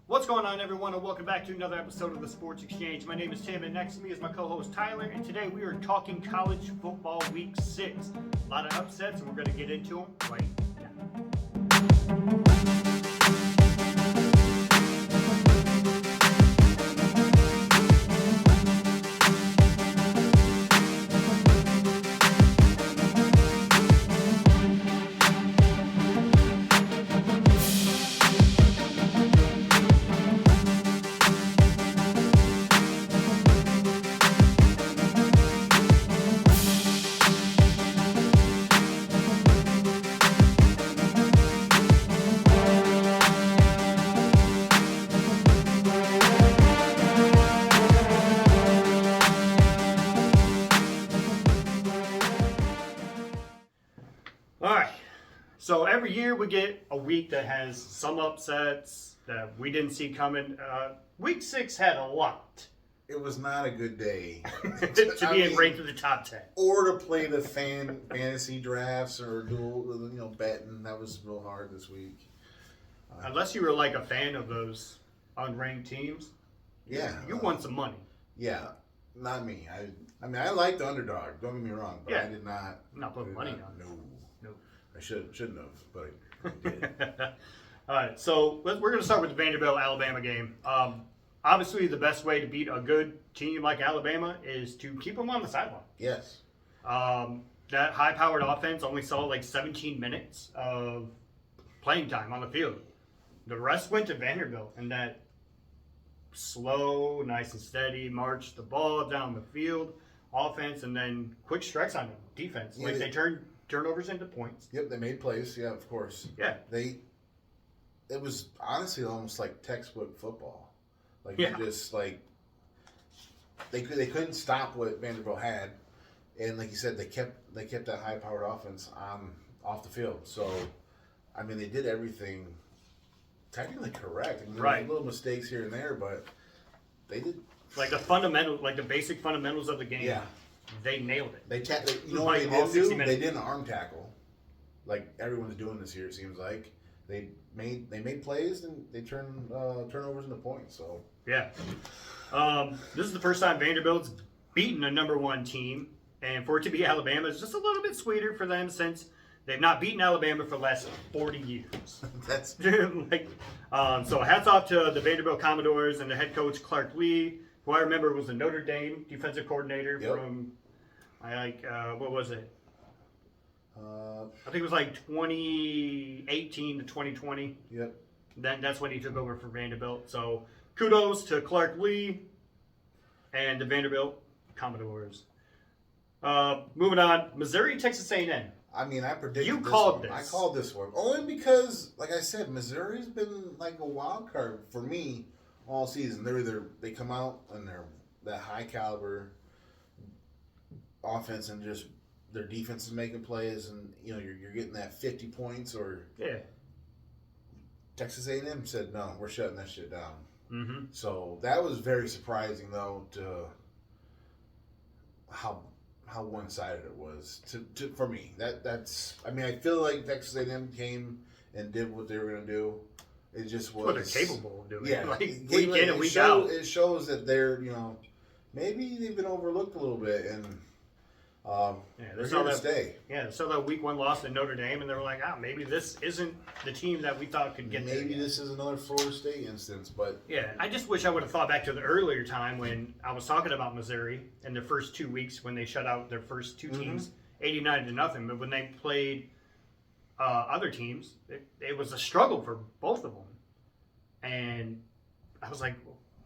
What's going on, everyone, and welcome back to another episode of the Sports Exchange. My name is Tim, and next to me is my co-host Tyler, and today we are talking college football week 6. A lot of upsets, and we're going to get into them right now. Alright, so every year we get a week that has some upsets that we didn't see coming. Week 6 had a lot. It was not a good day to be ranked in the top 10. Or to play the fantasy drafts or dual, betting. That was real hard this week. Unless you were like a fan of those unranked teams. Yeah. You won some money. Yeah, not me. I like the underdog, don't get me wrong, but Yeah. I did not. I'm not putting money on it. No. No. I shouldn't have, but I did. All right, so we're going to start with the Vanderbilt-Alabama game. Obviously, the best way to beat a good team like Alabama is to keep them on the sideline. Yes. That high-powered offense only saw like 17 minutes of playing time on the field. The rest went to Vanderbilt, and that slow, nice and steady march the ball down the field offense, and then quick strikes on defense. Yeah, like they turned turnovers into points. Yep, they made plays. Yeah, of course. Yeah. It was honestly almost like textbook football. Like Yeah. you just like they couldn't stop what Vanderbilt had, and like you said, they kept that high powered offense off the field. So, I mean, they did everything technically correct. I mean, there Right. were little mistakes here and there, but they did Like the basic fundamentals of the game. Yeah. They nailed it. you know what Like they all did 60 do? minutes. They did an arm tackle, like everyone's doing this year. It seems like they made plays and they turned turnovers into points. So. Yeah. This is the first time Vanderbilt's beaten a number 1 team, and for it to be Alabama is just a little bit sweeter for them since they've not beaten Alabama for the last 40 years. That's So hats off to the Vanderbilt Commodores and the head coach Clark Lee, who I remember was the Notre Dame defensive coordinator from, what was it? I think it was like 2018 to 2020. Yep. Then that's when he took over for Vanderbilt. So kudos to Clark Lee and the Vanderbilt Commodores. Moving on, Missouri, Texas A&M. I mean, I predicted You this called one. this. I called this one. Only because, like I said, Missouri's been like a wild card for me all season. They come out and they're that high caliber offense and just their defense is making plays and you're getting that 50 points or Yeah. Texas A&M said no, we're shutting that shit down. Mm-hmm. So that was very surprising though to how one-sided it was for me. That's I feel like Texas A&M came and did what they were going to do. It just was What they're capable of doing. Yeah, Like week in and week out. It shows that they're maybe they've been overlooked a little bit and they're here to stay. Yeah, so that week 1 loss to Notre Dame, and they were like, maybe this isn't the team that we thought could get there. Maybe this is another Florida State instance, but Yeah, I just wish I would have thought back to the earlier time when I was talking about Missouri in their first 2 weeks when they shut out their first 2 teams, 89-0. But when they played other teams, it was a struggle for both of them. And I was like,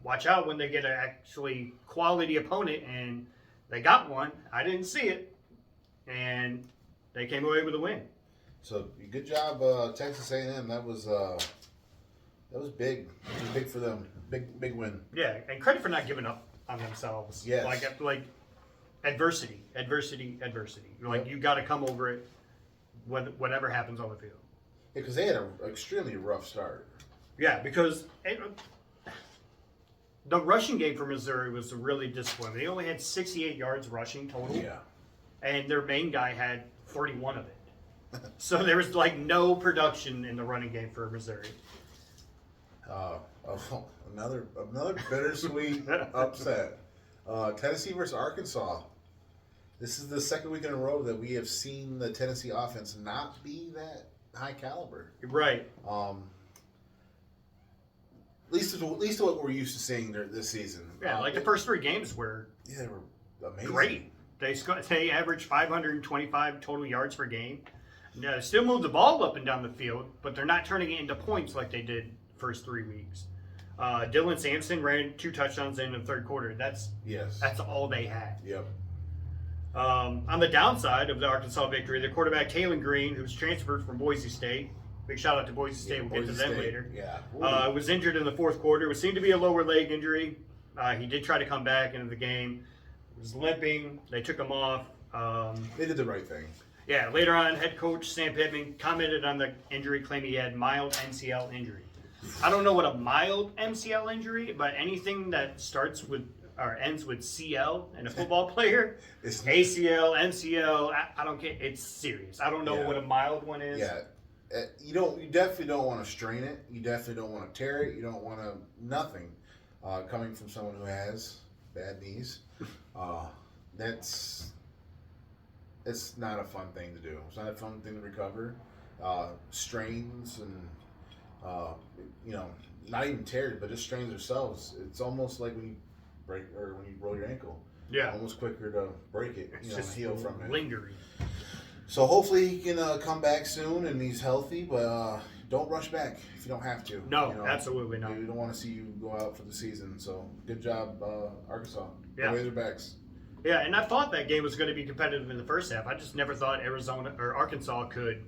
watch out when they get an actually quality opponent, and they got one. I didn't see it, and they came away with a win. So good job, Texas A&M. That was big. It was big for them. Big win. Yeah, and credit for not giving up on themselves. Yes. Like adversity. Like you got to come over it, whatever happens on the field. Yeah, because they had an extremely rough start. Yeah, because the rushing game for Missouri was really disappointing. They only had 68 yards rushing total. Yeah. And their main guy had 41 of it. So there was like no production in the running game for Missouri. Oh, another bittersweet upset. Tennessee versus Arkansas. This is the second week in a row that we have seen the Tennessee offense not be that high caliber. Right. At least what we're used to seeing this season. Yeah, like the first 3 games were they were amazing. great. They averaged 525 total yards per game. Still moved the ball up and down the field, but they're not turning it into points like they did first 3 weeks. Dylan Sampson ran 2 touchdowns in the third quarter. That's all they had. Yep. On the downside of the Arkansas victory, their quarterback Taylon Green, who's transferred from Boise State, big shout out to Boise State. We'll get to them later. Yeah. Was injured in the fourth quarter. It seemed to be a lower leg injury. He did try to come back into the game. He was limping. They took him off. They did the right thing. Yeah. Later on, head coach Sam Pittman commented on the injury, claiming he had mild MCL injury. I don't know what a mild MCL injury, but anything that starts with or ends with CL and a football player, It's ACL, MCL, I don't get. It's serious. I don't know what a mild one is. Yeah. You definitely don't want to strain it. You definitely don't want to tear it. You don't want to nothing coming from someone who has bad knees. It's not a fun thing to do. It's not a fun thing to recover. Strains and not even tears, but just strains themselves. It's almost like when you break or when you roll your ankle. Yeah. Almost quicker to break it. It's just heal from it. lingering. So hopefully he can come back soon and he's healthy, but don't rush back if you don't have to. No, absolutely not. We don't want to see you go out for the season. So good job, Arkansas. Yeah. The Razorbacks. Yeah, and I thought that game was going to be competitive in the first half. I just never thought Arizona or Arkansas could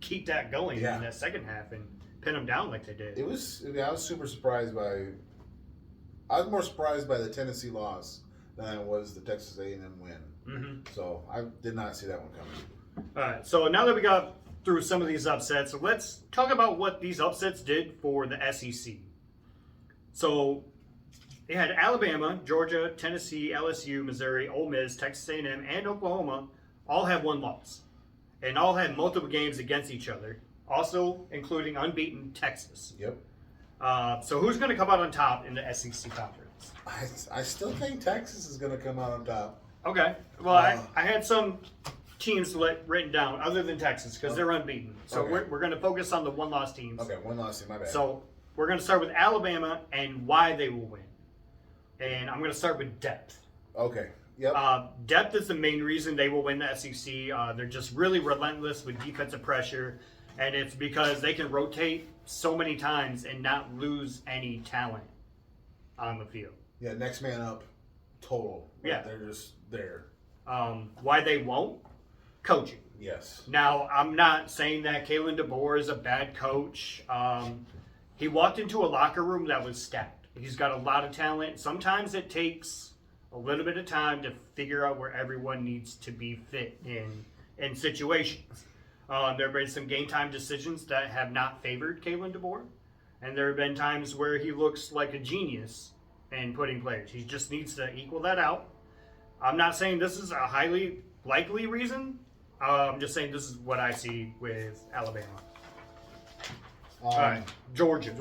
keep that going in that second half and pin them down like they did. I was super surprised by. I was more surprised by the Tennessee loss than I was the Texas A&M win. Mm-hmm. So I did not see that one coming. All right, so now that we got through some of these upsets, let's talk about what these upsets did for the SEC. So they had Alabama, Georgia, Tennessee, LSU, Missouri, Ole Miss, Texas A&M, and Oklahoma all have 1 loss, and all had multiple games against each other, also including unbeaten Texas. Yep. So who's going to come out on top in the SEC conference? I still think Texas is going to come out on top. Okay. Well, I had some teams written down other than Texas because they're unbeaten. So we're going to focus on the 1-loss teams. Okay, 1 loss team, my bad. So we're going to start with Alabama and why they will win. And I'm going to start with depth. Okay. Yep. Depth is the main reason they will win the SEC. They're just really relentless with defensive pressure, and it's because they can rotate so many times and not lose any talent on the field. Yeah, next man up, total. Yeah. They're just there. Why they won't? Coaching. Yes. Now, I'm not saying that Kalen DeBoer is a bad coach. He walked into a locker room that was stacked. He's got a lot of talent. Sometimes it takes a little bit of time to figure out where everyone needs to be fit in situations. There have been some game time decisions that have not favored Kalen DeBoer. And there have been times where he looks like a genius in putting players. He just needs to equal that out. I'm not saying this is a highly likely reason. I'm just saying this is what I see with Alabama. All right, Georgia.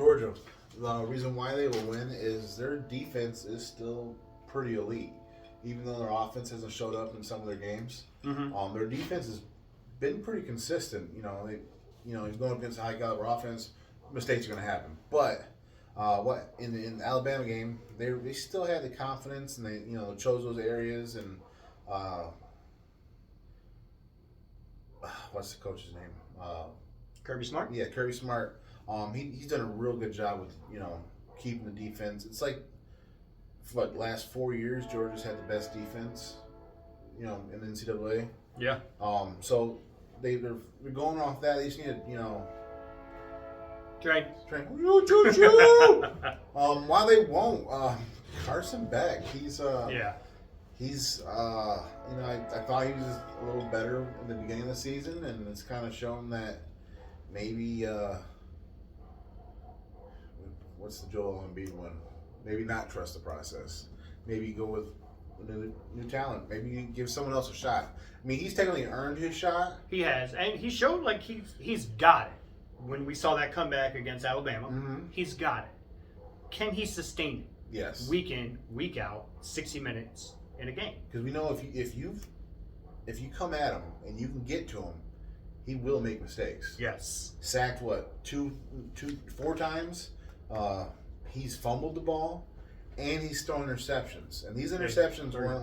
The reason why they will win is their defense is still pretty elite. Even though their offense hasn't showed up in some of their games, their defense has been pretty consistent. You're going up against a high caliber offense, mistakes are going to happen. But in the Alabama game, they still had the confidence and they chose those areas and what's the coach's name? Kirby Smart. Yeah, Kirby Smart. He's done a real good job with keeping the defense. It's like for the last 4 years, Georgia's had the best defense, in the NCAA. Yeah. So they're going off that. They just need to Train. Why they won't? Carson Beck. He's He's I thought he was a little better in the beginning of the season, and it's kind of shown that maybe what's the Joel Embiid one? Maybe not trust the process. Maybe go with new talent. Maybe give someone else a shot. I mean, he's technically earned his shot. He has, and he showed like he's got it. When we saw that comeback against Alabama, he's got it. can he sustain it? Yes. Week in, week out, 60 minutes in a game. Because we know if you come at him and you can get to him, he will make mistakes. Yes. Sacked what 4 times. He's fumbled the ball, and he's thrown interceptions. And these interceptions weren't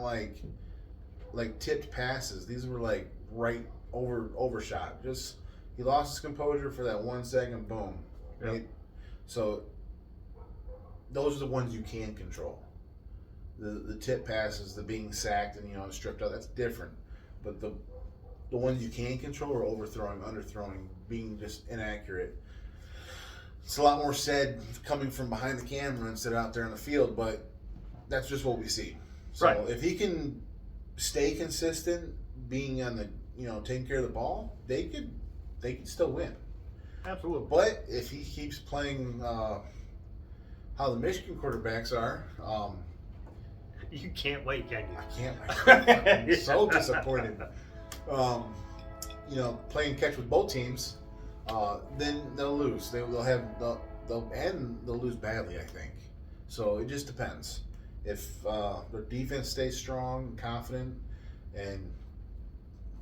like tipped passes. These were like right overshot. Just he lost his composure for that 1 second. Boom. Yep. Right? So those are the ones you can control. The tip passes, the being sacked and stripped out. That's different. But the ones you can control are overthrowing, underthrowing, being just inaccurate. It's a lot more said coming from behind the camera instead of out there on the field, but that's just what we see. So right. If he can stay consistent, being on the taking care of the ball, they could still win. Absolutely. But if he keeps playing how the Michigan quarterbacks are, you can't wait, can you? I can't. I'm so disappointed. Playing catch with both teams, then they'll lose. They'll lose badly, I think. So it just depends. If their defense stays strong, confident, and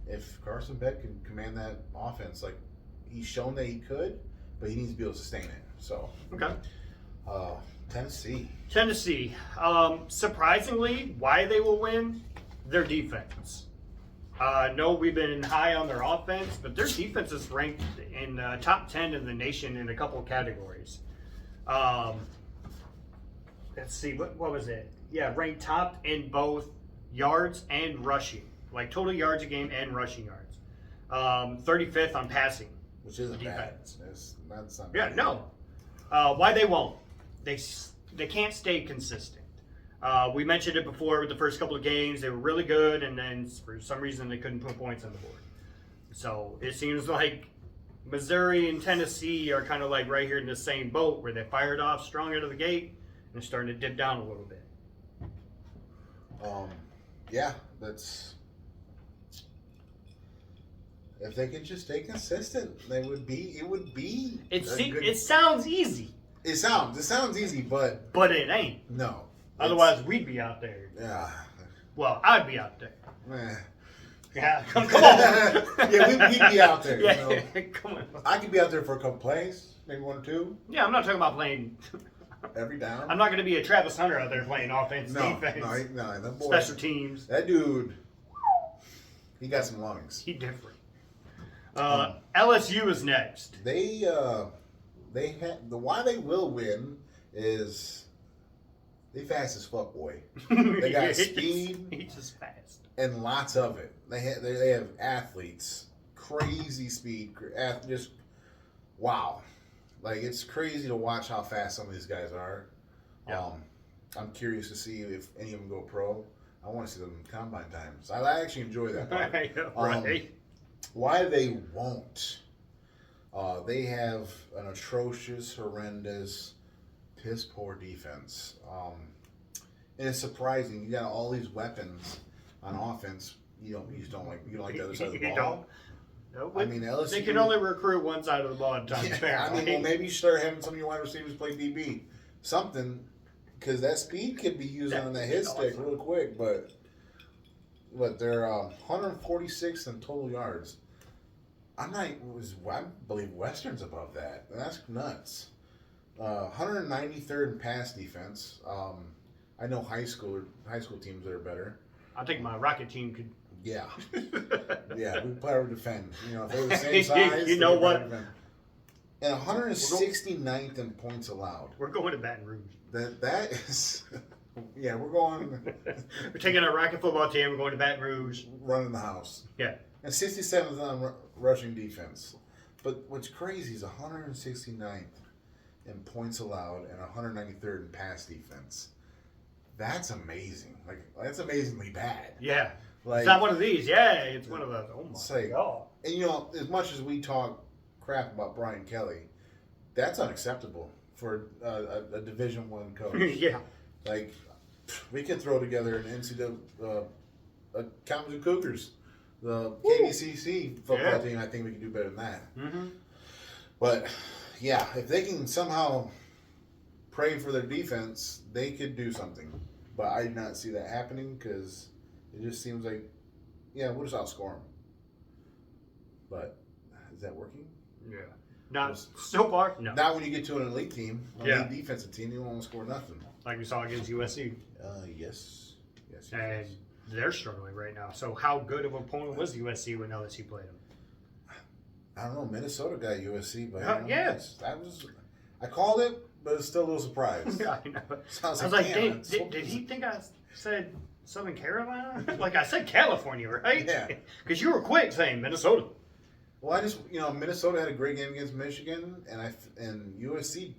if Carson Beck can command that offense, like he's shown that he could, but he needs to be able to sustain it. So okay. Tennessee. Surprisingly, why they will win? Their defense. No, we've been high on their offense, but their defense is ranked in top 10 in the nation in a couple of categories. Let's see, what was it? Yeah, ranked top in both yards and rushing, like total yards a game and rushing yards. 35th on passing, Which isn't defense. bad. That's not Yeah, bad. no. Why they won't? They can't stay consistent. We mentioned it before with the first couple of games. They were really good, and then for some reason they couldn't put points on the board. So it seems like Missouri and Tennessee are kind of like right here in the same boat where they fired off strong out of the gate and are starting to dip down a little bit. Yeah, that's. If they could just stay consistent, it would be. It sounds easy. It sounds easy, but it ain't. No. Otherwise, we'd be out there. Yeah. Well, I'd be out there. Eh. Yeah, come on. Yeah, we'd be out there. Yeah, come on. I could be out there for a couple plays, maybe 1 or 2. Yeah, I'm not talking about playing. Every down. I'm not going to be a Travis Hunter out there playing offense, defense, No, that boy, special teams. That dude, he got some lungs. He different. LSU is next. They had why they will win is they fast as fuck, boy. They got speed. He's just fast. And lots of it. They have athletes, crazy speed, just wow. Like it's crazy to watch how fast some of these guys are. Yeah. I'm curious to see if any of them go pro. I want to see them combine times. I actually enjoy that part. Right. Why they won't? They have an atrocious, horrendous, piss poor defense. And it's surprising. You got all these weapons on offense. You just don't like the other side of the ball. You don't. No, I mean, LSU. They can only recruit one side of the ball at a time. Yeah, I mean, well, maybe you start having some of your wide receivers play DB, something, because that speed could be used on that hit stick real quick. But they're 146th in total yards. I believe Western's above that. That's nuts. 193rd in pass defense. I know high school teams that are better. I think my Rocket team could. Yeah. Yeah, we probably defend. If they were the same size. You know what? And 169th in points allowed. We're going to Baton Rouge. That is. Yeah, we're going. We're taking our Rocket football team. We're going to Baton Rouge. Running the house. Yeah. And 67th on rushing defense. But what's crazy is 169th in points allowed and 193rd in pass defense. That's amazing. Like that's amazingly bad. Yeah. Like, it's not one of these. Yeah, it's one of those. Oh my God. And as much as we talk crap about Brian Kelly, that's unacceptable for a Division I coach. Yeah. Like we could throw together an NCAA Kalamazoo Cougars, the KDCC football team. I think we can do better than that. Mm-hmm. But yeah, if they can somehow pray for their defense, they could do something. But I did not see that happening because it just seems like, yeah, we'll just outscore them. But is that working? Yeah. Not so far. No. Not when you get to an elite team, Yeah. elite defensive team, you won't score nothing. Like we saw against USC. Yes. And they're struggling right now. So how good of an opponent was USC when LSU played them? I don't know. Minnesota got USC, but Yes. I called it, but it's still a little surprise. Yeah, I know. Sounds I was like, did he think I said Southern Carolina? Like I said California, right? Yeah. Because you were quick saying Minnesota. Well, Minnesota had a great game against Michigan, and USC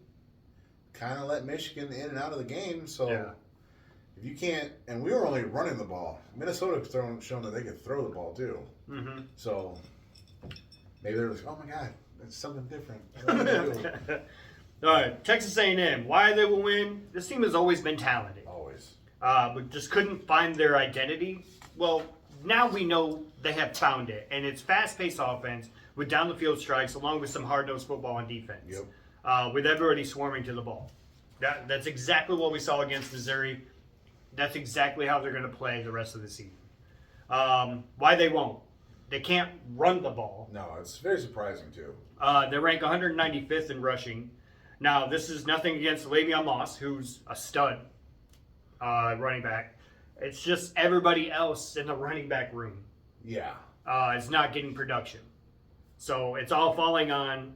kind of let Michigan in and out of the game. So if you can't, and we were only running the ball. Minnesota shown that they could throw the ball too. Mm-hmm. So maybe they're like, oh my God, that's something different. All right, Texas A&M. Why they will win? This team has always been talented. Always. But just couldn't find their identity. Well, now we know they have found it, and it's fast-paced offense with down-the-field strikes, along with some hard-nosed football on defense. Yep. With everybody swarming to the ball. That's exactly what we saw against Missouri. That's exactly how they're going to play the rest of the season. Why they won't? They can't run the ball. No, it's very surprising too. They rank 195th in rushing. Now, this is nothing against Le'Veon Moss, who's a stud running back. It's just everybody else in the running back room. Yeah. Is not getting production. So it's all falling on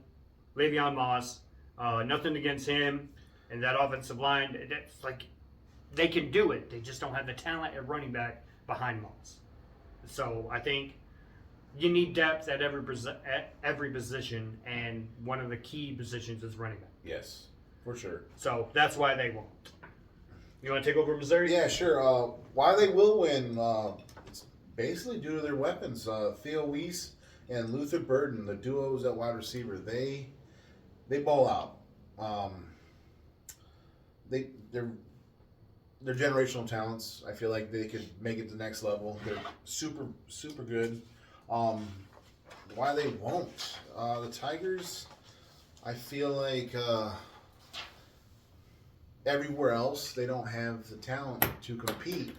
Le'Veon Moss. Nothing against him and that offensive line. It's like they can do it. They just don't have the talent at running back behind Moss. So I think you need depth at every position, and one of the key positions is running back. Yes, for sure. So that's why they won't. You want to take over Missouri? Yeah, sure. Why they will win? It's basically due to their weapons. Theo Weiss and Luther Burden, the duos at wide receiver, they ball out. They're generational talents. I feel like they could make it to the next level. They're super good. Why they won't? The Tigers, I feel like everywhere else they don't have the talent to compete.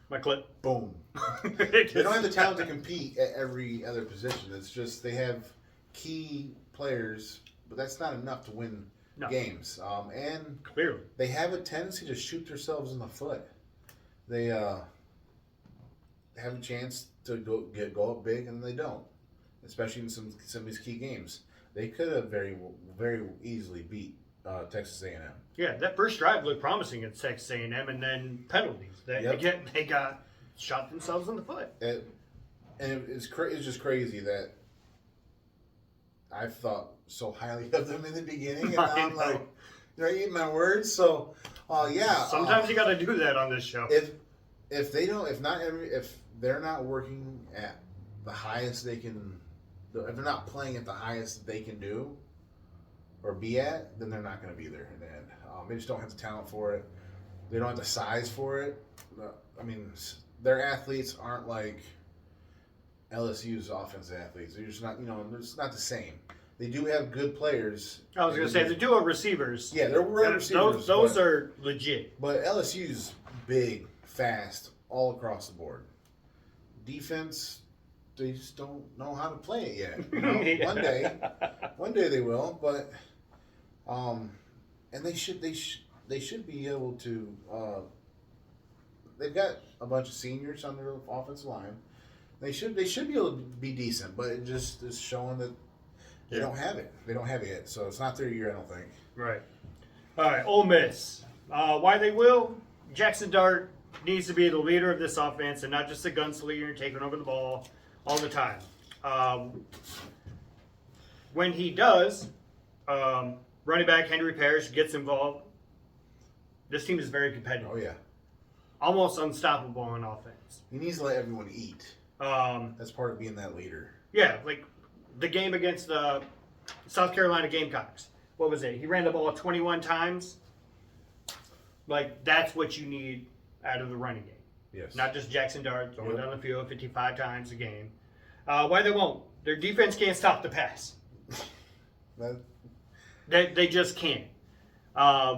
My clip. Boom. They don't have the talent to compete at every other position. It's just they have key players, but that's not enough to win games. And clearly they have a tendency to shoot themselves in the foot. They have a chance to go up big, and they don't. Especially in some of these key games, they could have very easily beat Texas A&M. Yeah, that first drive looked promising at Texas A&M, and then penalties. They got shot themselves in the foot. It's just crazy that I thought so highly of them in the beginning, and now I'm like, they're eating my words. So, yeah. Sometimes you got to do that on this show. If they're not working at the highest they can, if they're not playing at the highest they can do or be at, then they're not going to be there in the end. They just don't have the talent for it. They don't have the size for it. I mean, their athletes aren't like LSU's offensive athletes. They're just not, it's not the same. They do have good players. I was going to say, the duo receivers. Yeah, they're receivers. Those are legit. But LSU's big, fast, all across the board. Defense, they just don't know how to play it yet. Yeah. One day they will. But, and they should be able to. They've got a bunch of seniors on their offensive line. They should be able to be decent, but it just is showing that they don't have it. They don't have it yet, so it's not their year, I don't think. Right. All right, Ole Miss. Why they will? Jackson Dart needs to be the leader of this offense and not just a gunslinger taking over the ball all the time. When he does, running back Henry Parrish gets involved. This team is very competitive. Oh, yeah. Almost unstoppable on offense. He needs to let everyone eat. That's part of being that leader. Yeah, like the game against the South Carolina Gamecocks. What was it? He ran the ball 21 times. Like, that's what you need out of the running game. Yes. Not just Jackson Dart throwing down the field 55 times a game. Why they won't? Their defense can't stop the pass. They just can't.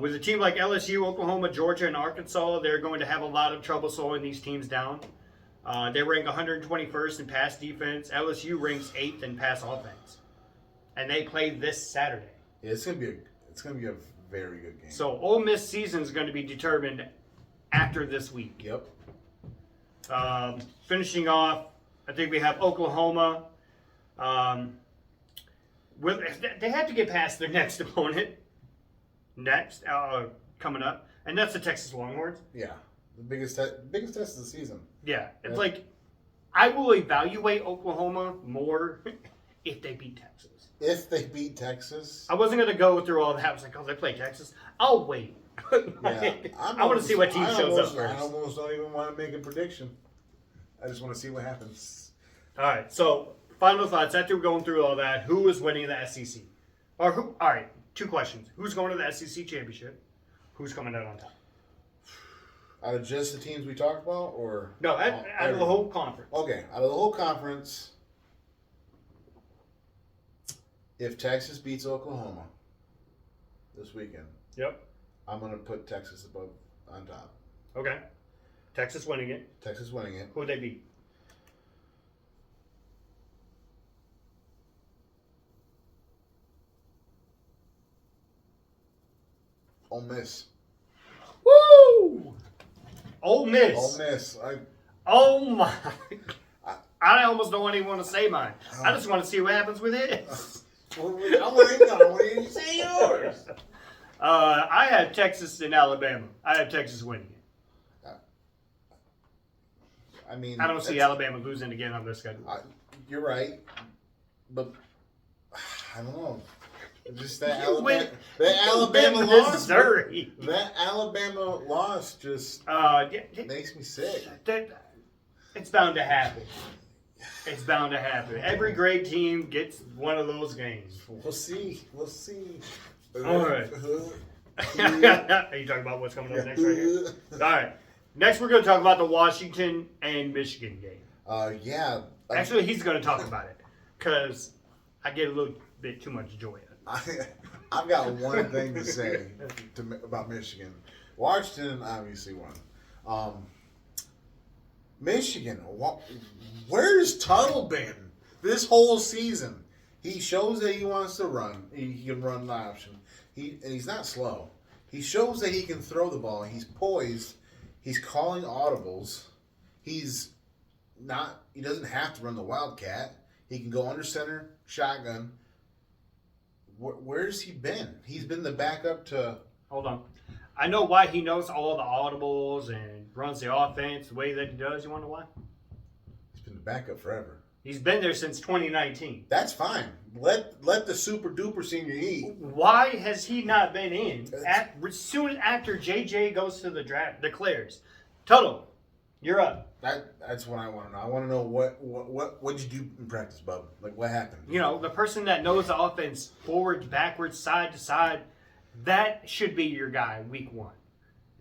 With a team like LSU, Oklahoma, Georgia, and Arkansas, they're going to have a lot of trouble slowing these teams down. They rank 121st in pass defense. LSU ranks 8th in pass offense, and they play this Saturday. Yeah, it's gonna be a very good game. So Ole Miss season is going to be determined after this week. Yep. Finishing off, I think we have Oklahoma. They have to get past their next opponent. Coming up, and that's the Texas Longhorns. Yeah, the biggest test of the season. Yeah, it's like I will evaluate Oklahoma more if they beat Texas. If they beat Texas, I wasn't gonna go through all that. I was like, oh, they play Texas. I'll wait. Yeah, I want to see what team shows up first. I almost don't even want to make a prediction. I just want to see what happens. All right, so final thoughts after going through all that. Who is winning the SEC? Or who? All right, 2 questions. Who's going to the SEC championship? Who's coming out on top? Out of just the teams we talked about, or no, out of the whole conference. Okay, out of the whole conference, if Texas beats Oklahoma this weekend, yep, I'm gonna put Texas above on top. Okay, Texas winning it. Texas winning it. Who would they beat? Ole Miss. Woo! Ole Miss. Ole Miss. Oh my! I almost don't even want to say mine. I just want to see what happens with his. I want to say yours. I have Texas and Alabama. I have Texas winning it. I mean, I don't see Alabama losing again on their schedule. You're right, but I don't know. Just that Alabama loss. Missouri. That Alabama loss just makes me sick. It's bound to happen. It's bound to happen. Every great team gets one of those games. We'll see. All right. Are you talking about what's coming up next right here? All right. Next, we're going to talk about the Washington and Michigan game. Yeah. Actually, he's going to talk about it because I get a little bit too much joy out of it. I've got one thing to say about Michigan. Washington obviously won. Michigan, where's Tuttle been this whole season? He shows that he wants to run. He can run the option. And he's not slow. He shows that he can throw the ball. He's poised. He's calling audibles. He doesn't have to run the Wildcat. He can go under center, shotgun. Where's he been? He's been the backup to... Hold on. I know why he knows all the audibles and runs the offense the way that he does. You want to know why? He's been the backup forever. He's been there since 2019. That's fine. Let the super duper senior eat. Why has he not been in? Soon after JJ goes to the draft, declares, Tuttle, you're up. That's what I want to know. I want to know what did you do in practice, bub? Like what happened? You know, the person that knows the offense forwards, backwards, side to side, that should be your guy week 1.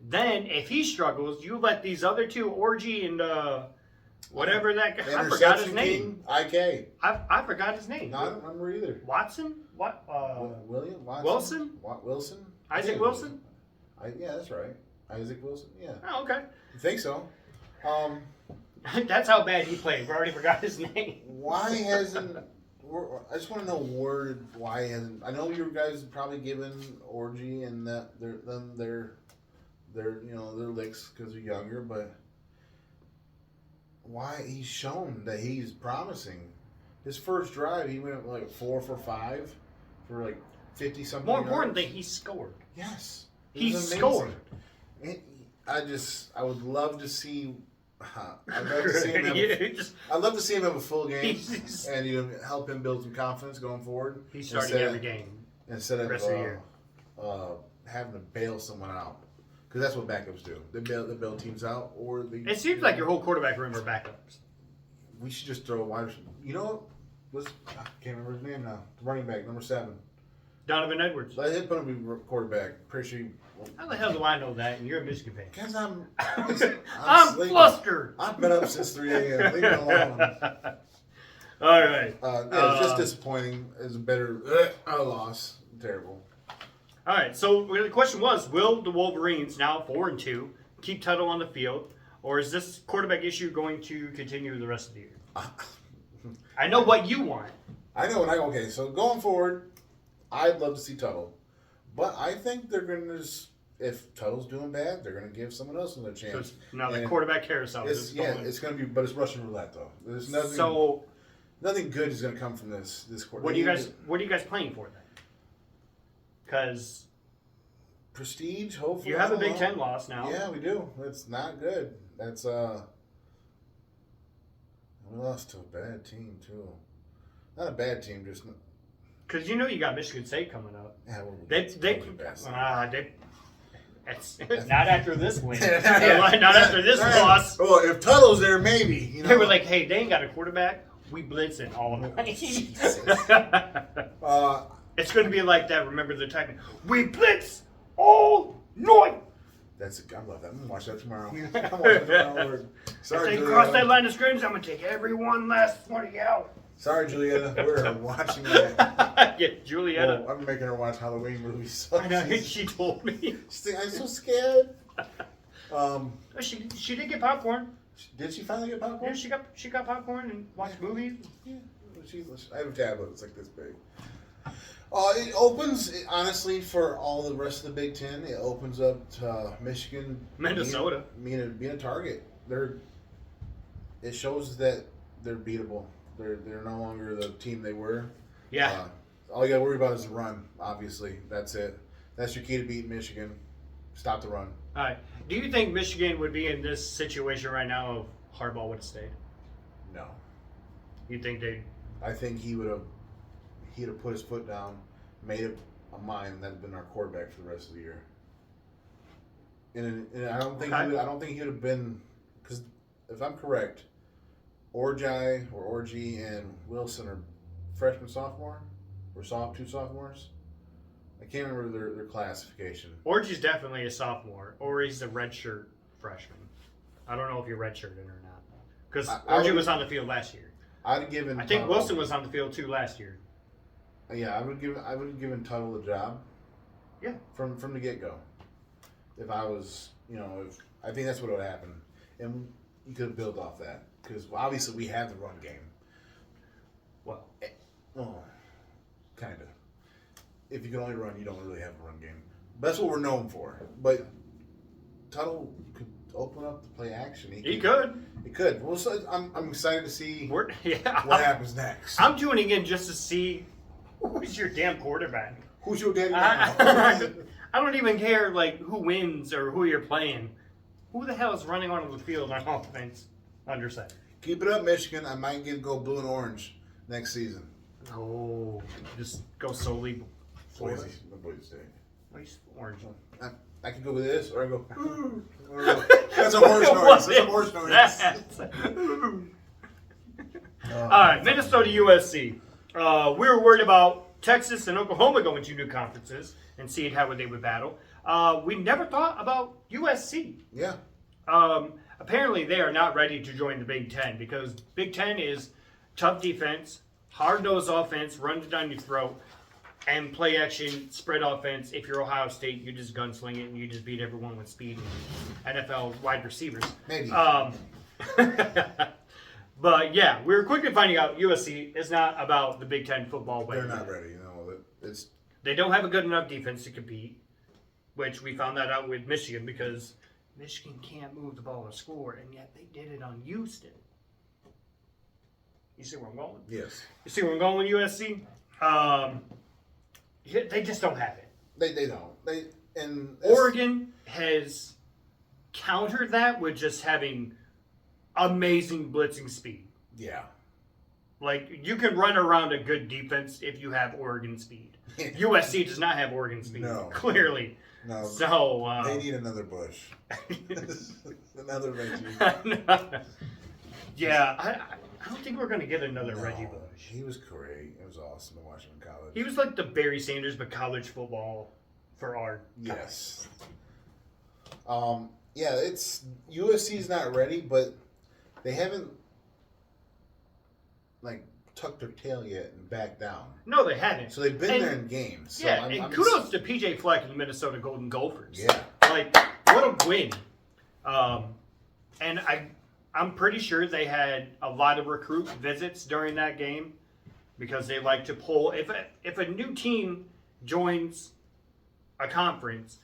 Then if he struggles, you let these other two, Orgy and whatever that guy, I forgot his name. IK. I forgot his name. No, I don't remember either. Watson? What? William Watson? Wilson? Wilson? Isaac Wilson? Yeah, that's right. Isaac Wilson. Yeah. Oh, okay. I think so. That's how bad he played. We already forgot his name. Why hasn't? I just want to know why hasn't. I know you guys have probably given Orgy and their licks because they're younger, but why he's shown that he's promising. His first drive, he went like 4 for 5 for like 50 something. More importantly, he scored. Yes, he scored. I would love to see. I'd love to see him have a full game and help him build some confidence going forward. He's starting every game instead of rest of the year. Having to bail someone out, because that's what backups do. They bail teams out, or it seems like your whole quarterback room are backups. We should just throw a wide. You know what? I can't remember his name now. The running back, number 7. Donovan Edwards. Let him put him be quarterback. Pretty sure. How the hell do I know that? And you're a Michigan fan. Because I'm flustered. I've been up since 3 a.m. Leave me alone. All right. It's just disappointing. It's a better loss. Terrible. All right. So the question was: will the Wolverines, now 4-2, keep Tuttle on the field, or is this quarterback issue going to continue the rest of the year? I know what you want. I know what okay. So going forward, I'd love to see Tuttle, but I think they're going to just. If Tuttle's doing bad, they're going to give someone else another chance. So now the quarterback carousel is going. It's going to be, but it's Russian roulette though. There's nothing. So nothing good is going to come from this quarter. What are you guys playing for then? Because prestige, hopefully. You have a Big Ten loss now. Yeah, we do. It's not good. That's we lost to a bad team too. Not a bad team, just because you got Michigan State coming up. Yeah, It's not after this win. Not after this loss. Well, if Tuttle's there, maybe. They were like, "Hey, they ain't got a quarterback. We blitzing all of them." It's going to be like that. Remember the Titans? We blitz all night. I love that. I'm gonna watch that tomorrow. Sorry, if they cross that line of scrimmage, I'm gonna take every one last one of you out. Sorry, Julietta. We're watching that. Yeah, Julietta. I'm making her watch Halloween movies. I know, she told me. She's like, I'm so scared. She did get popcorn. Did she finally get popcorn? Yeah, she got popcorn and watched movies. Yeah. I have a tablet. It's like this big. It opens, honestly, for all the rest of the Big Ten. It opens up to Michigan, Minnesota, being a target. It shows that they're beatable. They're no longer the team they were. Yeah. All you got to worry about is the run. Obviously, that's it. That's your key to beat Michigan. Stop the run. All right. Do you think Michigan would be in this situation right now if Harbaugh would have stayed? No. You think they? I think he'd have put his foot down, made up a mind, and that'd been our quarterback for the rest of the year. And I don't think he would have been, because if I'm correct, Orji and Wilson are freshman, sophomore, or two sophomores. I can't remember their classification. Orji's definitely a sophomore, or he's a redshirt freshman. I don't know if you're redshirted or not, because Orji was on the field last year. I think Wilson was on the field too last year. Yeah, I would have given Tuttle a job. Yeah, from the get go. If I was, I think that's what would happen, and you could build off that because obviously we have the run game. Well, kind of. If you can only run, you don't really have a run game. But that's what we're known for. But Tuttle could open up the play action. He could. He could. Well, so I'm excited to see what happens next. I'm tuning in just to see who's your damn quarterback. Who's your daddy? I don't even care who wins or who you're playing. Who the hell is running onto the field on offense under center? Keep it up, Michigan. I might go blue and orange next season. Oh, just go solely Boise State. Orange. I can go with this, or I go. That's a horse noise. That's a horse noise. All right, Minnesota, USC. We were worried about Texas and Oklahoma going to new conferences and seeing how they would battle. We never thought about USC. Yeah. Apparently, they are not ready to join the Big Ten because Big Ten is tough defense, hard-nosed offense, runs down your throat, and play action, spread offense. If you're Ohio State, you just gunsling it and you just beat everyone with speed and NFL wide receivers. Maybe. But yeah, we were quickly finding out USC is not about the Big Ten football way. They're not ready. They don't have a good enough defense to compete, which we found that out with Michigan because Michigan can't move the ball or score, and yet they did it on Houston. You see where I'm going? Yes. You see where I'm going with USC? They just don't have it. They don't. Oregon has countered that with just having amazing blitzing speed. Yeah. You can run around a good defense if you have Oregon speed. USC does not have Oregon speed. No. Clearly. No. So they need another Bush. Another Reggie. Yeah, I don't think we're going to get another Reggie Bush. He was great. It was awesome to watch him in college. He was like the Barry Sanders, but college football for our yes. Yeah, USC's not ready, but they haven't tucked their tail yet and backed down. No, they haven't. So they've been there in games. So I'm kudos to PJ Fleck and the Minnesota Golden Gophers. Yeah. Like, what a win. And I'm pretty sure they had a lot of recruit visits during that game because they like to pull. If a new team joins a conference,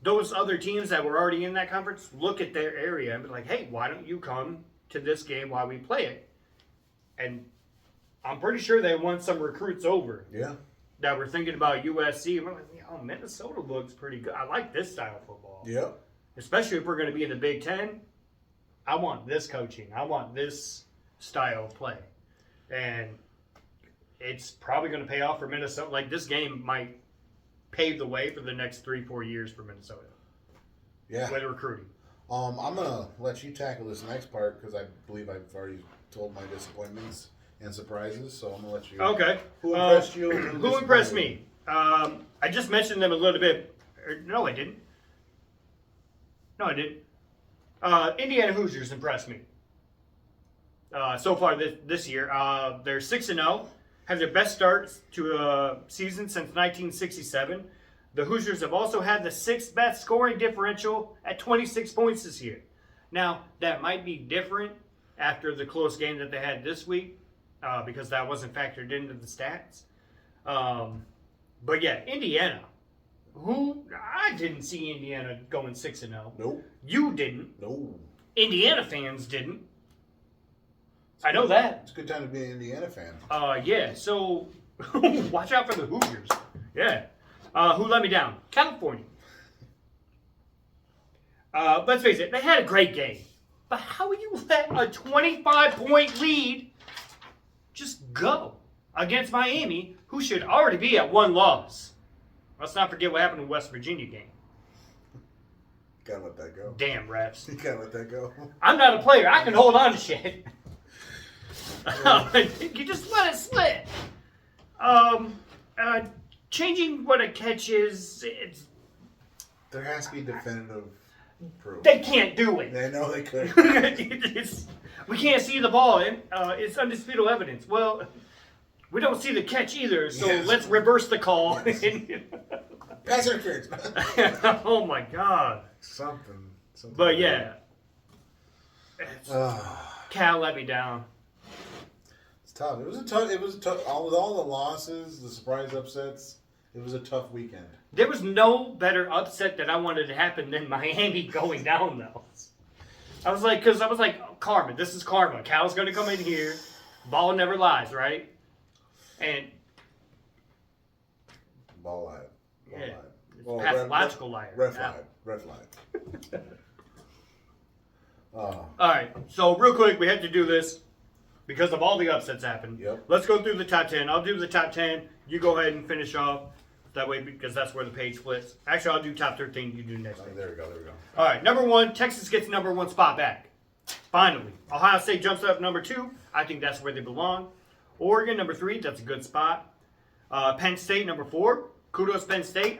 those other teams that were already in that conference look at their area and be like, hey, why don't you come to this game while we play it? And I'm pretty sure they won some recruits over. Yeah. That were thinking about USC. I'm like, oh, Minnesota looks pretty good. I like this style of football. Yeah. Especially if we're going to be in the Big Ten. I want this coaching. I want this style of play. And it's probably going to pay off for Minnesota. Like, this game might pave the way for the next 3-4 years for Minnesota. Yeah. With recruiting. I'm going to let you tackle this next part because I believe I've already told my disappointments and surprises. So I'm going to let you. Okay. Who impressed you? Who impressed me? I just mentioned them a little bit. No, I didn't. Indiana Hoosiers impressed me so far this year. They're 6-0, have their best start to a season since 1967. The Hoosiers have also had the 6th best scoring differential at 26 points this year. Now, that might be different after the close game that they had this week because that wasn't factored into the stats. But yeah, Indiana. I didn't see Indiana going 6-0. Nope. You didn't. No. Indiana fans didn't. I know that. It's a good time to be an Indiana fan. Yeah. So watch out for the Hoosiers. Yeah. Who let me down? California. Let's face it, they had a great game. But how you let a 25-point lead just go against Miami, who should already be at 1 loss? Let's not forget what happened in the West Virginia game. Gotta let that go. Damn refs. You gotta let that go. I'm not a player. I can hold on to shit. You just let it slip. Changing what a catch is, There has to be definitive proof. they can't do it. They know they could. We can't see the ball. It's undisputable evidence. Well, we don't see the catch either, so let's reverse the call. Pass interference. Oh my God. Something. But yeah. Cal let me down. It's tough. It was a tough. With all the losses, the surprise upsets. It was a tough weekend. There was no better upset that I wanted to happen than Miami going down, though. I was like, oh, karma. This is karma. Cal's going to come in here. Ball never lies, right? And ball lied. Yeah, it's pathological liar. Red flag. All right. So real quick, we had to do this because of all the upsets happened. Yep. Let's go through the top 10. I'll do the top 10. You go ahead and finish off. That way, because that's where the page splits. Actually, I'll do top 13. You do next. There we go. All right. Number 1, Texas gets number 1 spot back. Finally. Ohio State jumps up number 2. I think that's where they belong. Oregon, number 3. That's a good spot. Penn State, number 4. Kudos, Penn State.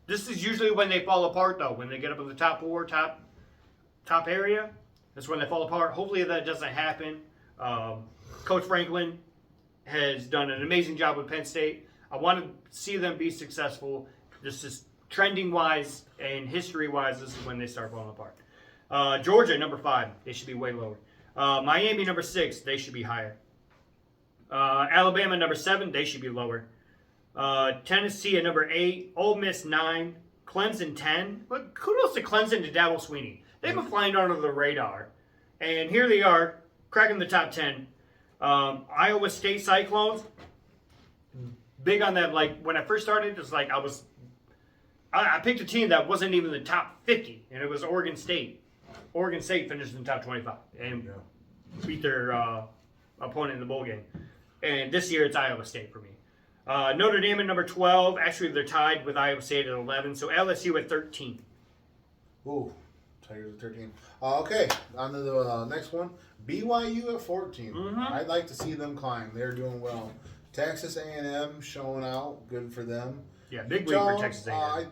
This is usually when they fall apart, though. When they get up in the top 4, top area, that's when they fall apart. Hopefully that doesn't happen. Coach Franklin has done an amazing job with Penn State. I want to see them be successful. This is trending-wise and history-wise, this is when they start falling apart. Georgia, number 5. They should be way lower. Miami, number 6. They should be higher. Alabama, number 7. They should be lower. Tennessee at number 8. Ole Miss, 9. Clemson, 10. But kudos to Clemson to Dabo Swinney. They've been flying under the radar. And here they are, cracking the top 10. Iowa State Cyclones, big on that. Like, when I first started, it's like I picked a team that wasn't even the top 50, and it was Oregon State. Oregon State finished in the top 25 and beat their opponent in the bowl game. And this year, it's Iowa State for me. Notre Dame at number 12. Actually, they're tied with Iowa State at 11. So LSU at 13. Ooh, Tigers at 13. Okay, on to the next one. BYU at 14. Mm-hmm. I'd like to see them climb. They're doing well. Texas A&M showing out. Good for them. Yeah, big week for Texas A&M. I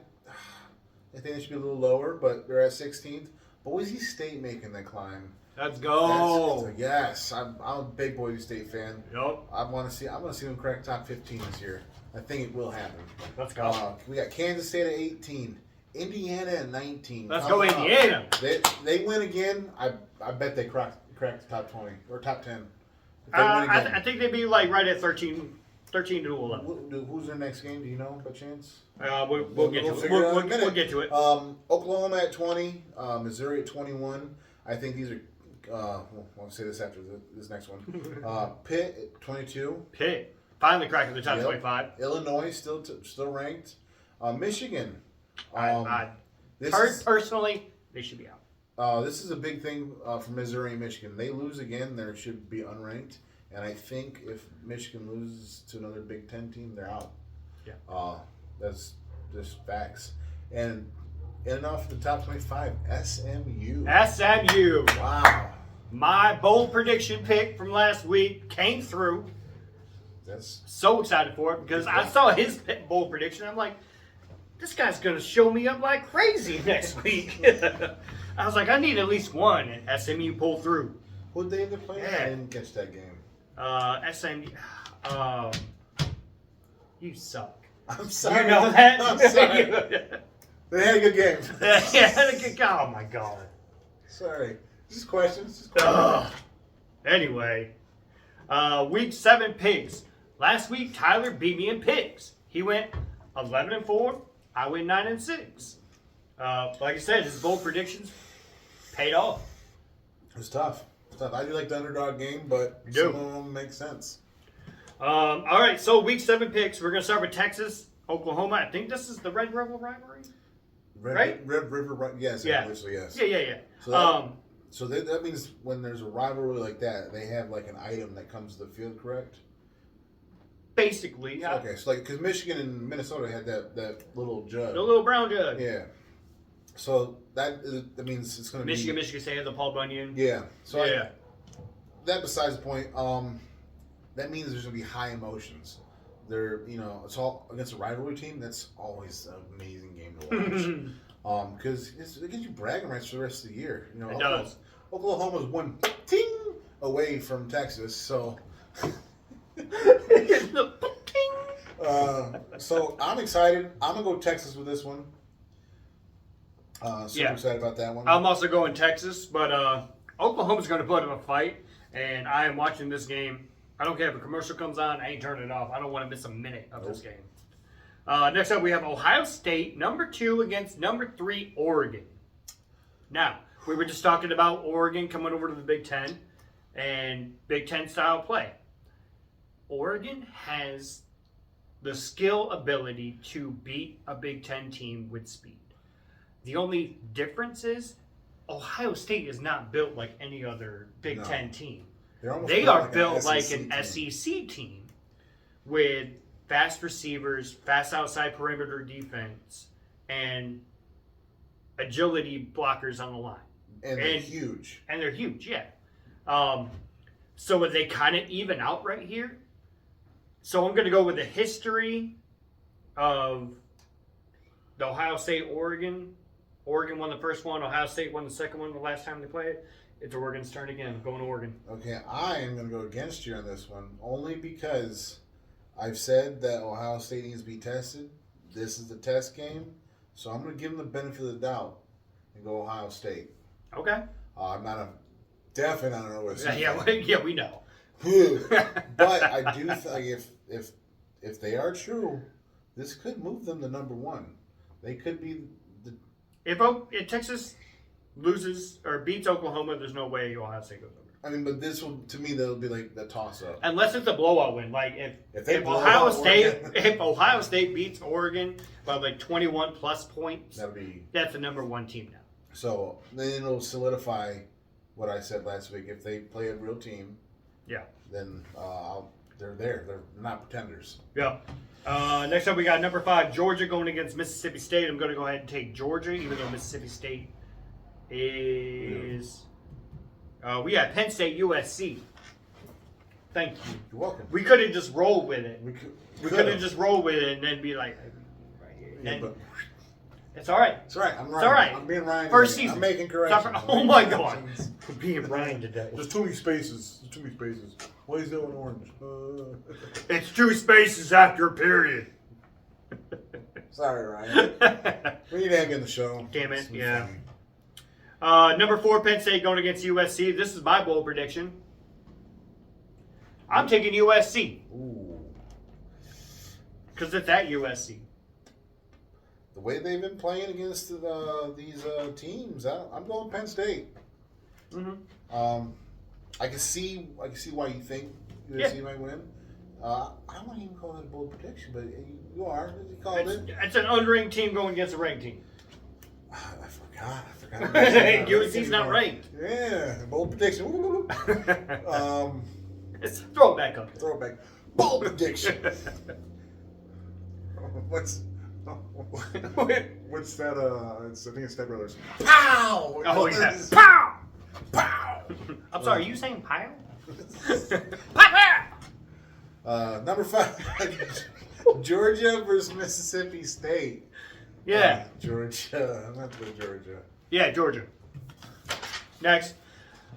think they should be a little lower, but they're at 16th. Boise State making that climb. Let's go. Yes, I'm a big Boise State fan. Yep. I want to see them crack top 15 this year. I think it will happen. Let's go. We got Kansas State at 18, Indiana at 19. Let's go, Indiana. They win again. I bet they crack the top 20 or top 10. If they win again. I think they'd be like right at 13 to 11. Who's their next game? Do you know by chance? We'll get to it. We'll get to it. Oklahoma at 20, Missouri at 21. I think these are. I'll say this after this next one. Pitt at 22. Pitt finally cracking the top 25. Illinois still ranked. Michigan. Personally, they should be out. This is a big thing for Missouri and Michigan. They lose again, they should be unranked. And I think if Michigan loses to another Big Ten team, they're out. Yeah. That's just facts. And off the top 25, SMU. SMU. Wow. My bold prediction pick from last week came through. That's so excited for it because I saw his bold prediction. I'm like, this guy's going to show me up like crazy next week. I was like, I need at least one, and SMU pulled through. Who'd they end up playing? Yeah. I didn't catch that game. SMU. You suck. I'm sorry. You know that? I'm sorry. They had a good game. Oh my god. Sorry. Just questions. Anyway, week 7 picks. Last week Tyler beat me in picks. He went 11-4. I went 9-6. Like I said, his bold predictions paid off. It's tough. I do like the underdog game, but some of them make sense. All right, so week 7 picks. We're gonna start with Texas, Oklahoma. I think this is the Red Rebel rivalry. Right? Red River, yes. Yeah. Yes. Yeah. So that means when there's a rivalry like that, they have like an item that comes to the field, correct? Basically, yeah. Okay, so like, because Michigan and Minnesota had that little jug. The little brown jug. Yeah. So that means it's going to be... Michigan State had the Paul Bunyan. Yeah. So yeah. That besides the point, that means there's going to be high emotions. It's all against a rivalry team. That's always an amazing game to watch. Because it gives you bragging rights for the rest of the year. It does. Oklahoma's one ting away from Texas, so. So I'm excited. I'm gonna go Texas with this one. Super excited about that one. I'm also going Texas, but Oklahoma's going to put up a fight, and I am watching this game. I don't care if a commercial comes on, I ain't turning it off. I don't want to miss a minute of this game. Next up, we have Ohio State, number 2 against number 3 Oregon. Now, we were just talking about Oregon coming over to the Big Ten and Big Ten style play. Oregon has the skill ability to beat a Big Ten team with speed. The only difference is Ohio State is not built like any other Big Ten team. They are built like an SEC team with fast receivers, fast outside perimeter defense, and agility blockers on the line. And they're huge. And they're huge, yeah. So they kind of even out right here. So I'm going to go with the history of the Ohio State-Oregon. Oregon won the first one. Ohio State won the second one the last time they played. It's Oregon's turn again. I'm going to Oregon. Okay, I am going to go against you on this one, only because I've said that Ohio State needs to be tested. This is the test game, so I'm going to give them the benefit of the doubt and go Ohio State. Okay. I'm definitely not an OSU. Yeah, we know. But I do think if they are true, this could move them to number 1. They could be If Texas loses or beats Oklahoma, there's no way Ohio State goes over. I mean, but this will, to me, that'll be like the toss-up. Unless it's a blowout win. Like, if Ohio State beats Oregon by like 21 plus points, that's the number 1 team now. So, then it'll solidify what I said last week. If they play a real team, then they're there. They're not pretenders. Yeah. Next up, we got number 5, Georgia going against Mississippi State. I'm going to go ahead and take Georgia, even though Mississippi State is... we got Penn State, USC. Thank you. You're welcome. We could have just rolled with it. We could have just rolled with it and then be like... Right here. It's all right. It's all right. I'm Ryan. It's all right. I'm being Ryan. First today. season. I'm making corrections. Oh my God. Being Ryan today. There's too many spaces. Why is that one orange? It's 2 spaces after a period. Sorry, Ryan. We need to have you in the show. Damn it. It's Yeah. funny. Number 4, Penn State going against USC. This is my bold prediction. I'm taking USC Ooh. because it's at USC. The way they've been playing against these teams, I'm going Penn State. Mm-hmm. I can see why you think USC might win. I don't want to even call it a bold prediction, but you are. You called it. It's an unranked team going against a ranked team. I forgot. USC's not ranked. Yeah, bold prediction. It's throwback up. Throwback. Bold prediction. What's that? I think it's Step Brothers. Pow! Oh yeah. Pow! Pow! I'm sorry. Are you saying pow? Pow! Number 5, Georgia versus Mississippi State. Yeah. Georgia. I'm not with Georgia. Yeah, Georgia. Next.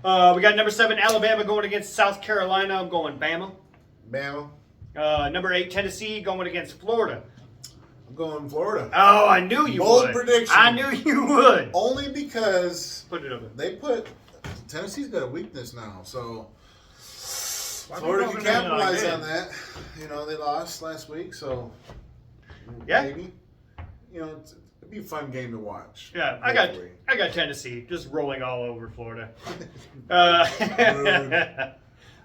We got number 7, Alabama going against South Carolina. I'm going Bama. Bama. Number 8, Tennessee going against Florida. I'm going Florida. Oh, I knew you Bold would. prediction. I knew you would. Only because Put it over. Tennessee's got a weakness now, so Why Florida we can talking about capitalize it on that. They lost last week, so Yeah. maybe. It'd be a fun game to watch. Yeah, hopefully. I got Tennessee just rolling all over Florida.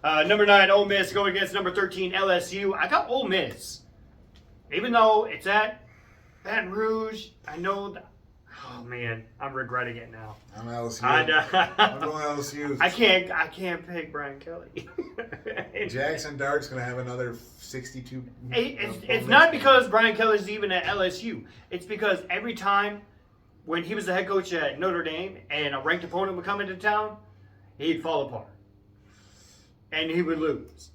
Number 9, Ole Miss going against number 13, LSU. I got Ole Miss, even though it's at Baton Rouge. I know that. Oh man, I'm regretting it now. I'm LSU. I'm going LSU. I can't pick Brian Kelly. Jackson Dart's going to have another 62. It's not because Brian Kelly's even at LSU. It's because every time when he was the head coach at Notre Dame and a ranked opponent would come into town, he'd fall apart. And he would lose.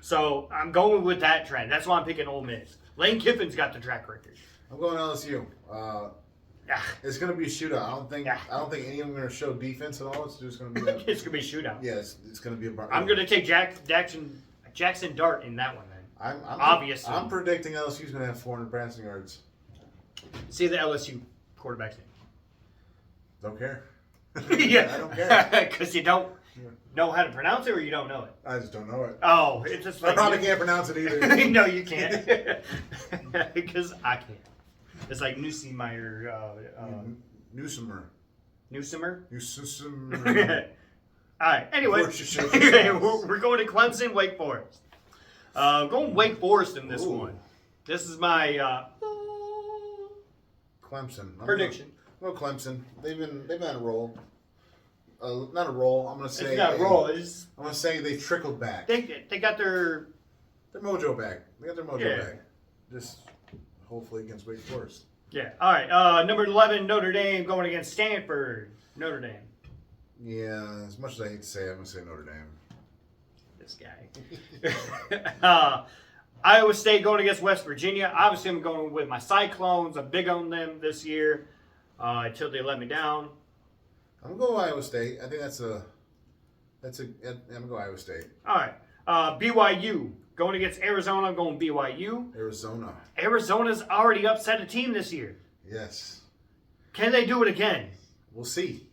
So I'm going with that trend. That's why I'm picking Ole Miss. Lane Kiffin's got the track record. I'm going LSU. It's going to be a shootout. I don't think any of them are going to show defense at all. It's just going to be It's going to be a shootout. Yeah, it's going to be a I'm going to take Jackson Dart in that one then. Obviously. I'm predicting LSU's going to have 400 passing yards. See the LSU quarterback's name. Don't care. Yeah. I don't care. Because you don't know how to pronounce it or you don't know it? I just don't know it. Oh, it's just like... I probably can't pronounce it either. No, you can't. Because I can't. It's like Newsemeyer. Newsomer. Newsomer? All right. Anyway, we're going to Clemson, Wake Forest. Going Wake Forest in this one. This is my Clemson prediction. Well, Clemson. They've been on a roll. Not a roll. I'm going to say. It's not a roll. I'm going to say they trickled back. They got their mojo back. They got their mojo back. Just hopefully against Wake Forest. Yeah. All right. Number 11, Notre Dame going against Stanford. Notre Dame. Yeah. As much as I hate to say it, I'm going to say Notre Dame. This guy. Iowa State going against West Virginia. Obviously, I'm going with my Cyclones. I'm big on them this year until they let me down. I'm going to go Iowa State. I think I'm going to go Iowa State. All right. BYU going against Arizona. I'm going BYU. Arizona's already upset a team this year. Yes. Can they do it again? We'll see.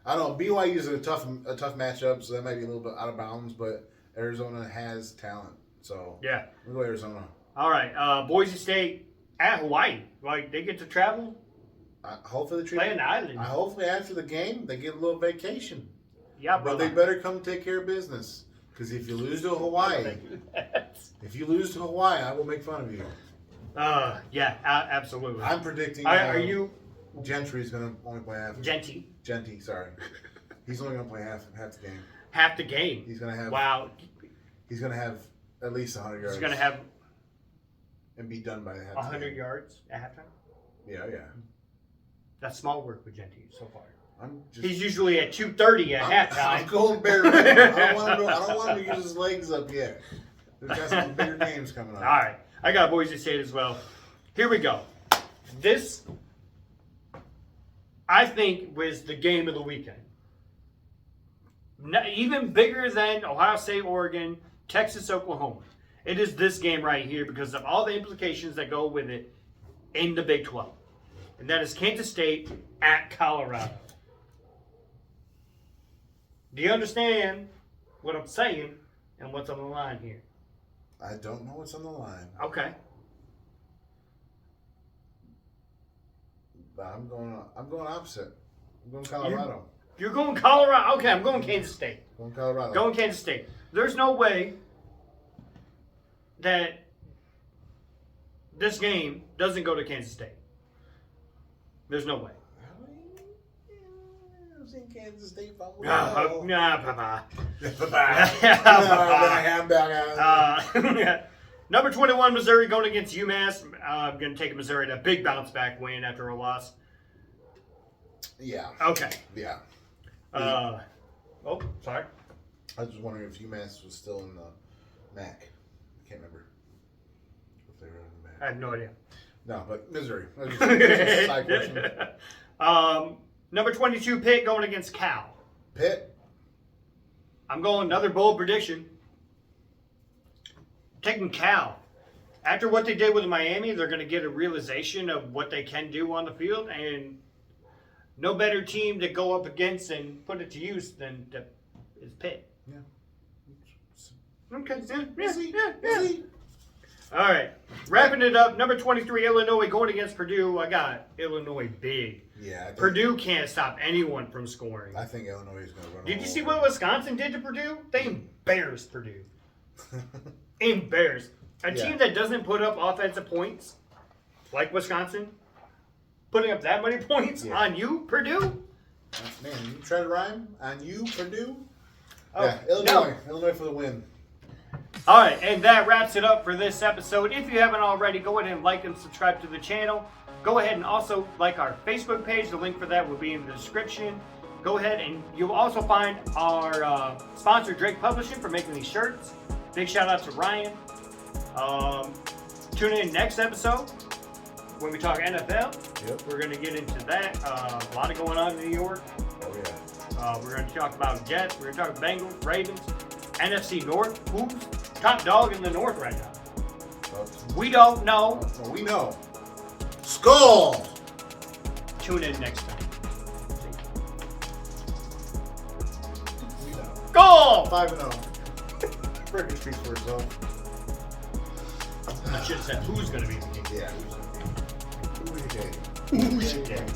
I don't know. BYU is a tough matchup, so that might be a little bit out of bounds, but Arizona has talent. So yeah, we'll go Arizona. All right. Boise State at Hawaii. Like they get to travel. Hopefully they play an island. Hopefully after the game they get a little vacation. Yeah, but they better come take care of business. Because if you lose to Hawaii, I will make fun of you. Yeah, absolutely. I'm predicting. Are you? Gentry's going to only play half. Genty, sorry. He's only going to play half the game. Half the game. He's going to have. Wow. He's going to have at least 100 yards. He's going to have. And be done by the half. 100 yards at halftime. Yeah. That's small work with Genty so far. He's usually at 2:30 at halftime. I'm going bare. I don't want him to use his legs up yet. There's got some bigger games coming up. All right. I got Boise State as well. Here we go. This I think was the game of the weekend. Even bigger than Ohio State, Oregon, Texas, Oklahoma. It is this game right here because of all the implications that go with it in the Big 12. And that is Kansas State at Colorado. Do you understand what I'm saying and what's on the line here? I don't know what's on the line. Okay. But I'm going opposite. I'm going Colorado. You're going Colorado? Okay, I'm going Kansas State. Going Colorado. Going Kansas State. There's no way that this game doesn't go to Kansas State. There's no way. I've seen Kansas State fumble. Nah, Papa. Number 21, Missouri going against UMass. I'm going to take Missouri to a big bounce back win after a loss. Yeah. Okay. Yeah. Oh, sorry. I was just wondering if UMass was still in the MAC. I can't remember if they were in the MAC. I have no idea. No, but Missouri. That's just a side question. Number 22, Pitt going against Cal. Pitt. I'm going another bold prediction. Taking Cal. After what they did with Miami, they're going to get a realization of what they can do on the field, and no better team to go up against and put it to use than is Pitt. Yeah. Okay. Yeah. All right. Wrapping it up. Number 23, Illinois going against Purdue. I got Illinois big. Yeah. Purdue can't stop anyone from scoring. I think Illinois is going to run. Did you see what Wisconsin did to Purdue? They embarrassed Purdue. Embarrassed. A team that doesn't put up offensive points, like Wisconsin, putting up that many points on you, Purdue? Man, you try to rhyme on you, Purdue? Oh, yeah, Illinois. No. Illinois for the win. All right, and that wraps it up for this episode. If you haven't already, go ahead and like and subscribe to the channel. Go ahead and also like our Facebook page. The link for that will be in the description. Go ahead and you'll also find our sponsor, Drake Publishing, for making these shirts. Big shout out to Ryan. Tune in next episode when we talk NFL. Yep. We're going to get into that. A lot of going on in New York. Oh, yeah. We're going to talk about Jets. We're going to talk Bengals, Ravens, NFC North. Who's top dog in the North right now? We don't know. Well, we know. Skull! Tune in next time. We know. Goal! 5-0. Freaking speaks for itself. I should have said who's going to be the king. Yeah. Who's the king?